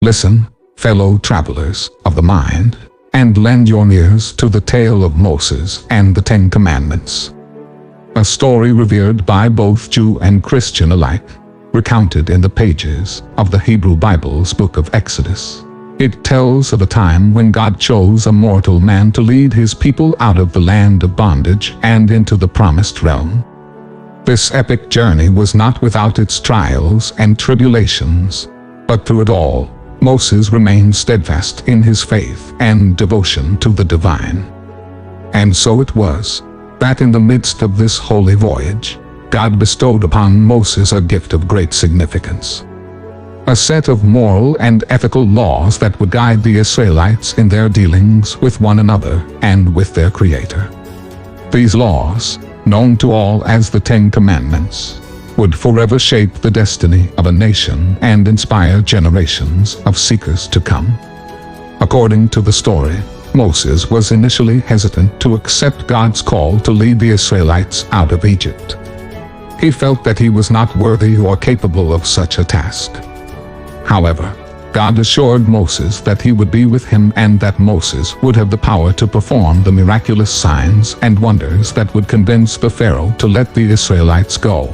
Listen, fellow travelers of the mind, and lend your ears to the tale of Moses and the 10 Commandments. A story revered by both Jew and Christian alike, recounted in the pages of the Hebrew Bible's book of Exodus. It tells of a time when God chose a mortal man to lead his people out of the land of bondage and into the promised realm. This epic journey was not without its trials and tribulations, but through it all, Moses remained steadfast in his faith and devotion to the divine. And so it was that in the midst of this holy voyage, God bestowed upon Moses a gift of great significance. A set of moral and ethical laws that would guide the Israelites in their dealings with one another and with their Creator. These laws, known to all as the 10 Commandments, would forever shape the destiny of a nation and inspire generations of seekers to come. According to the story, Moses was initially hesitant to accept God's call to lead the Israelites out of Egypt. He felt that he was not worthy or capable of such a task. However, God assured Moses that he would be with him and that Moses would have the power to perform the miraculous signs and wonders that would convince the Pharaoh to let the Israelites go.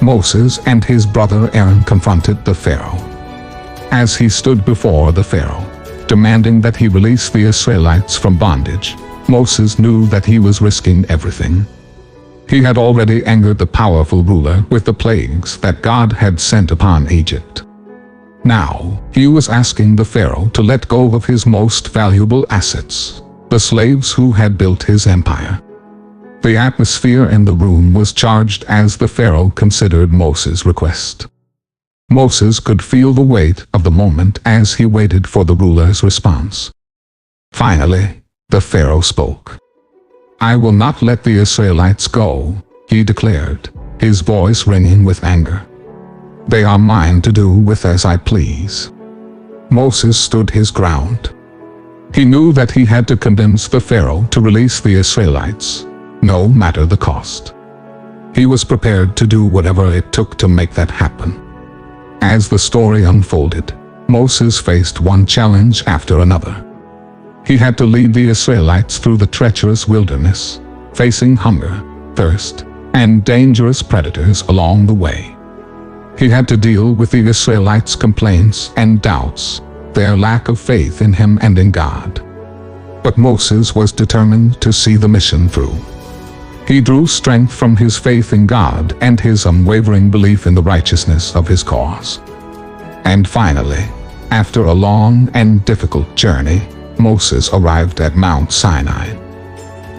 Moses and his brother Aaron confronted the Pharaoh. As he stood before the Pharaoh, demanding that he release the Israelites from bondage, Moses knew that he was risking everything. He had already angered the powerful ruler with the plagues that God had sent upon Egypt. Now, he was asking the Pharaoh to let go of his most valuable assets, the slaves who had built his empire. The atmosphere in the room was charged as the Pharaoh considered Moses' request. Moses could feel the weight of the moment as he waited for the ruler's response. Finally, the Pharaoh spoke. "I will not let the Israelites go," he declared, his voice ringing with anger. "They are mine to do with as I please." Moses stood his ground. He knew that he had to convince the Pharaoh to release the Israelites, no matter the cost. He was prepared to do whatever it took to make that happen. As the story unfolded, Moses faced one challenge after another. He had to lead the Israelites through the treacherous wilderness, facing hunger, thirst, and dangerous predators along the way. He had to deal with the Israelites' complaints and doubts, their lack of faith in him and in God. But Moses was determined to see the mission through. He drew strength from his faith in God and his unwavering belief in the righteousness of his cause. And finally, after a long and difficult journey, Moses arrived at Mount Sinai.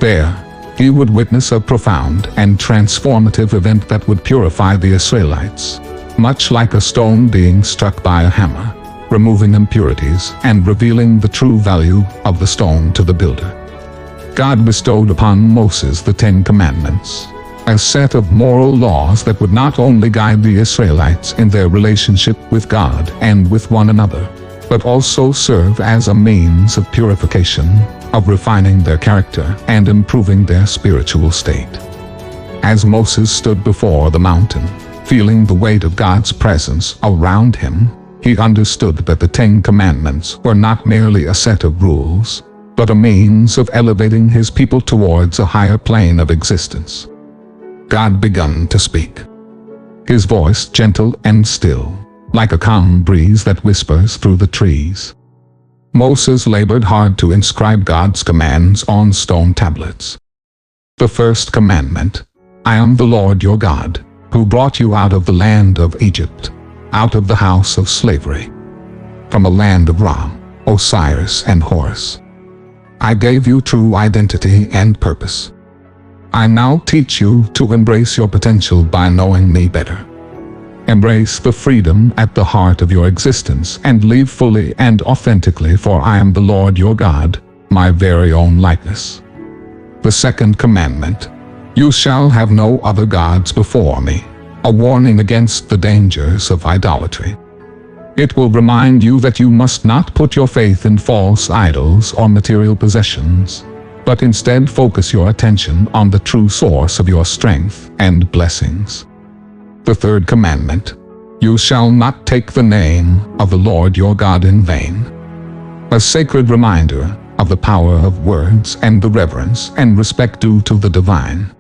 There, he would witness a profound and transformative event that would purify the Israelites, much like a stone being struck by a hammer, removing impurities and revealing the true value of the stone to the builder. God bestowed upon Moses the 10 Commandments, a set of moral laws that would not only guide the Israelites in their relationship with God and with one another, but also serve as a means of purification, of refining their character and improving their spiritual state. As Moses stood before the mountain, feeling the weight of God's presence around him, he understood that the 10 Commandments were not merely a set of rules, but a means of elevating his people towards a higher plane of existence. God began to speak. His voice gentle and still, like a calm breeze that whispers through the trees. Moses labored hard to inscribe God's commands on stone tablets. The first commandment, "I am the Lord your God, who brought you out of the land of Egypt, out of the house of slavery, from a land of Ram, Osiris and Horus. I gave you true identity and purpose. I now teach you to embrace your potential by knowing me better. Embrace the freedom at the heart of your existence and live fully and authentically, for I am the Lord your God, my very own likeness." The second commandment, "You shall have no other gods before me," a warning against the dangers of idolatry. It will remind you that you must not put your faith in false idols or material possessions, but instead focus your attention on the true source of your strength and blessings. The third commandment, You shall not take the name of the Lord your God in vain. A sacred reminder of the power of words and the reverence and respect due to the divine.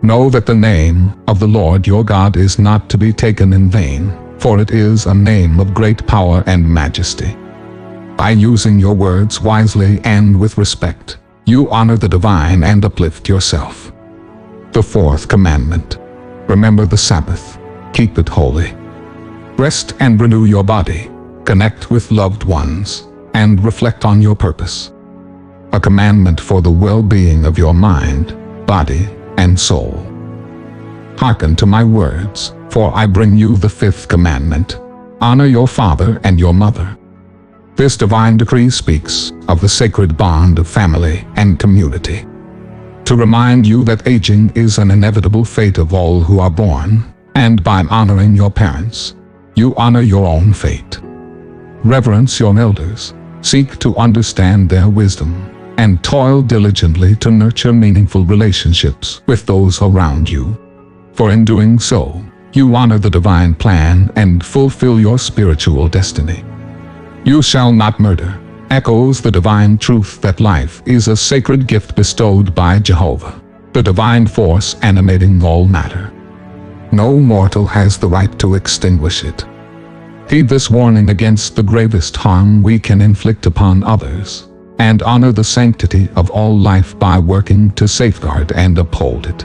Know that the name of the Lord your God is not to be taken in vain, for it is a name of great power and majesty. By using your words wisely and with respect, you honor the divine and uplift yourself. The fourth commandment. Remember the Sabbath. Keep it holy. Rest and renew your body. Connect with loved ones, and reflect on your purpose. A commandment for the well-being of your mind, body, and soul. Hearken to my words, for I bring you the fifth commandment. Honor your father and your mother. This divine decree speaks of the sacred bond of family and community. To remind you that aging is an inevitable fate of all who are born, and by honoring your parents, you honor your own fate. Reverence your elders, seek to understand their wisdom, and toil diligently to nurture meaningful relationships with those around you. For in doing so, you honor the divine plan and fulfill your spiritual destiny. You shall not murder echoes the divine truth that life is a sacred gift bestowed by Jehovah, the divine force animating all matter. No mortal has the right to extinguish it. Heed this warning against the gravest harm we can inflict upon others, and honor the sanctity of all life by working to safeguard and uphold it.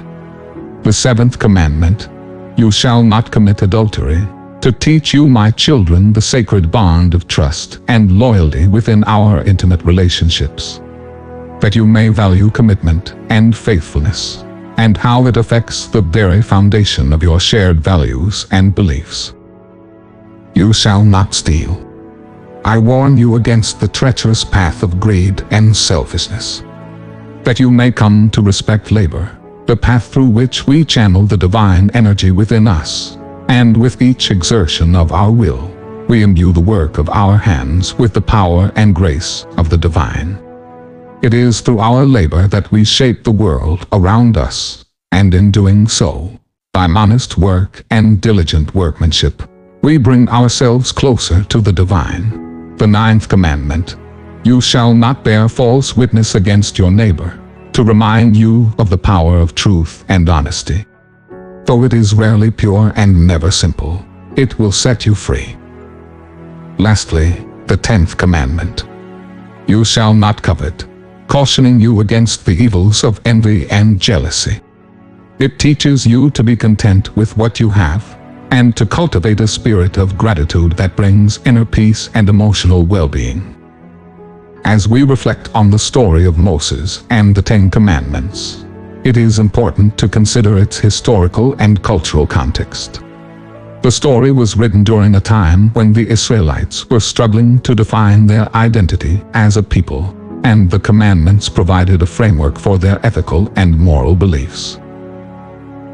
The seventh commandment. You shall not commit adultery, to teach you, my children, the sacred bond of trust and loyalty within our intimate relationships, that you may value commitment and faithfulness, and how it affects the very foundation of your shared values and beliefs. You shall not steal. I warn you against the treacherous path of greed and selfishness, that you may come to respect labor, the path through which we channel the divine energy within us, and with each exertion of our will, we imbue the work of our hands with the power and grace of the divine. It is through our labor that we shape the world around us, and in doing so, by honest work and diligent workmanship, we bring ourselves closer to the divine. The ninth commandment. You shall not bear false witness against your neighbor, to remind you of the power of truth and honesty. Though it is rarely pure and never simple, it will set you free. Lastly, the 10th commandment. You shall not covet, cautioning you against the evils of envy and jealousy. It teaches you to be content with what you have, and to cultivate a spirit of gratitude that brings inner peace and emotional well-being. As we reflect on the story of Moses and the 10 Commandments, it is important to consider its historical and cultural context. The story was written during a time when the Israelites were struggling to define their identity as a people, and the commandments provided a framework for their ethical and moral beliefs.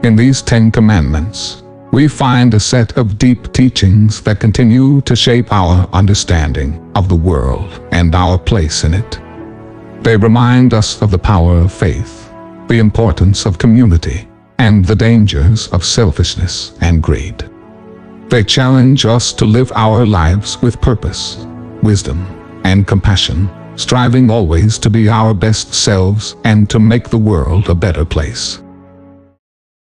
In these 10 Commandments, we find a set of deep teachings that continue to shape our understanding of the world and our place in it. They remind us of the power of faith, the importance of community, and the dangers of selfishness and greed. They challenge us to live our lives with purpose, wisdom, and compassion, striving always to be our best selves and to make the world a better place.